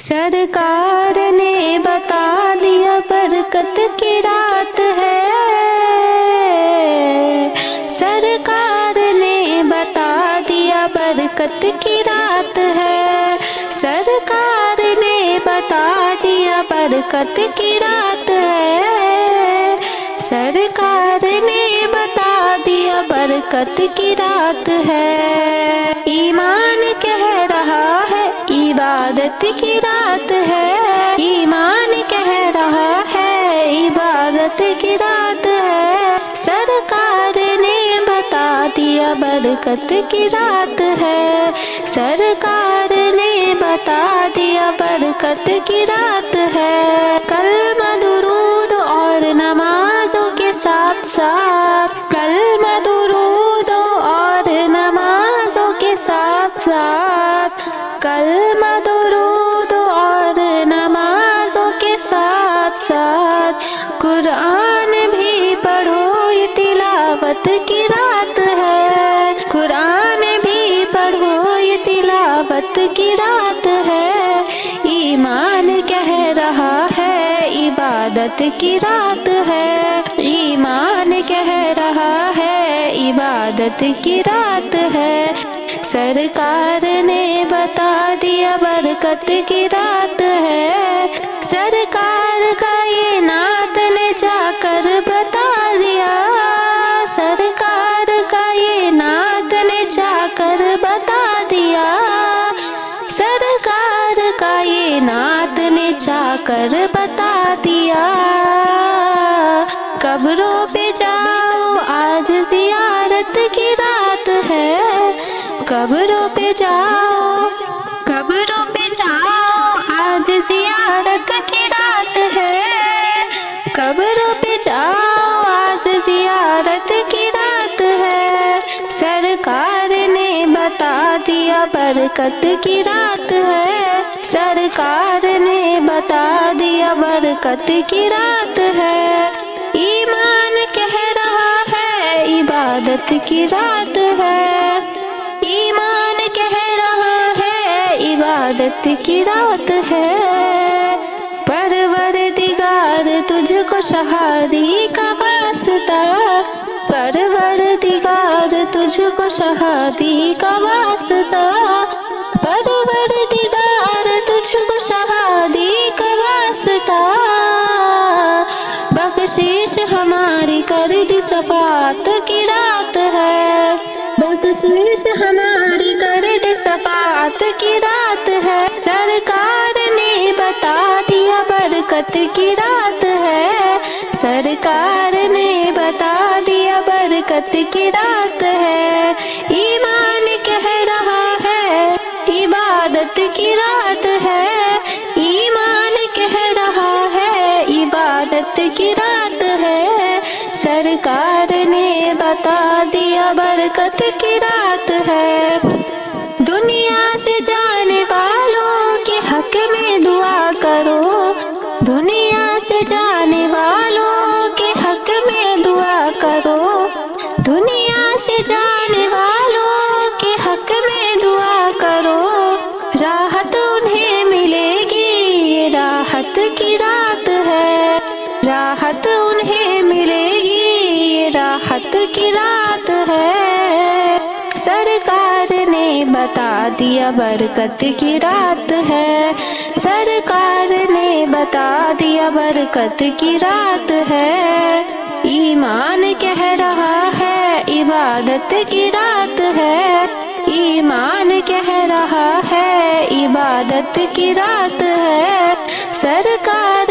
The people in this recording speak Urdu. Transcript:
سرکار نے بتا دیا برکت کی رات ہے، سرکار نے بتا دیا برکت کی رات ہے، سرکار نے بتا دیا برکت کی رات ہے، سرکار نے بتا دیا برکت کی رات ہے۔ ایمان کہہ رہا ہے عبادت کی رات ہے، ایمان کہہ رہا ہے عبادت کی رات ہے، سرکار نے بتا دیا برکت کی رات ہے، سرکار نے بتا دیا برکت کی رات ہے۔ کلمہ درود اور نمازوں کے ساتھ ساتھ، کلمہ درود اور نمازوں کے ساتھ ساتھ، کلمہ درود اور نمازوں کے ساتھ ساتھ قرآن بھی پڑھو، یہ تلاوت کی رات ہے، قرآن بھی پڑھو، یہ تلاوت کی رات ہے۔ ایمان کہہ رہا ہے عبادت کی رات ہے، ایمان کہہ رہا ہے عبادت کی رات ہے، سرکار نے بتا دیا برکت کی رات ہے، سرکار کا یہ نعت نے جا کر بتا دیا، سرکار کا یہ نعت نے جا کر بتا دیا، سرکار کا یہ نعت نے جا کر بتا دیا۔ قبروں پہ جاؤ آج زیارت کی رات ہے، قبروں پہ جاؤ، قبروں پہ جاؤ آج زیارت کی رات ہے، قبروں پہ جاؤ آج زیارت کی رات ہے، سرکار نے بتا دیا برکت کی رات ہے، سرکار نے بتا دیا برکت کی رات ہے۔ ایمان کہہ رہا ہے عبادت کی رات ہے، ایمان کہہ رہا ہے عبادت کی رات ہے، پروردگار تجھ کو شہادی کا واسطہ، پروردگار تجھ کو شہادی کا واسطہ، پروردگار تجھ کو شہادی کا واسطہ، بخشش ہماری کر دی صفات کی رات ہے، بخشش ہماری کر دی صفات کی رات ہے، سرکار نے بتا دیا برکت کی رات ہے، سرکار نے بتا دیا برکت کی رات ہے۔ ایمان کہہ رہا ہے عبادت کی رات ہے، ایمان کہہ رہا ہے عبادت کی رات ہے، سرکار نے بتا دیا برکت کی رات ہے۔ دنیا سے جانے والوں کے حق میں دعا کرو، دنیا سے جانے والوں کے حق میں دعا کرو، دنیا سے جانے والوں کے حق میں دعا کرو، راحت انہیں ملے گی، یہ راحت کی رات ہے، راحت انہیں ملے گی، یہ راحت کی رات ہے، سرکار نے بتا دیا برکت کی رات ہے، سرکار نے بتا دیا برکت کی رات ہے۔ ایمان کہہ رہا ہے عبادت کی رات ہے، ایمان کہہ رہا ہے عبادت کی رات ہے، سرکار